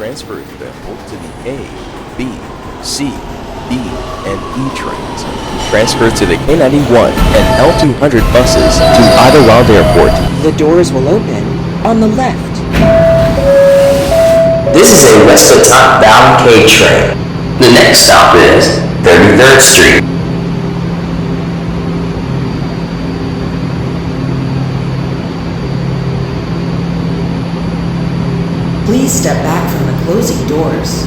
transfer example to the A, B, C, D, and E trains. Transfer to the K91 and L200 buses to Idlewild Airport. The doors will open on the left. This is a Westpotat bound K train. The next stop is 33rd Street. Please step back from the closing doors.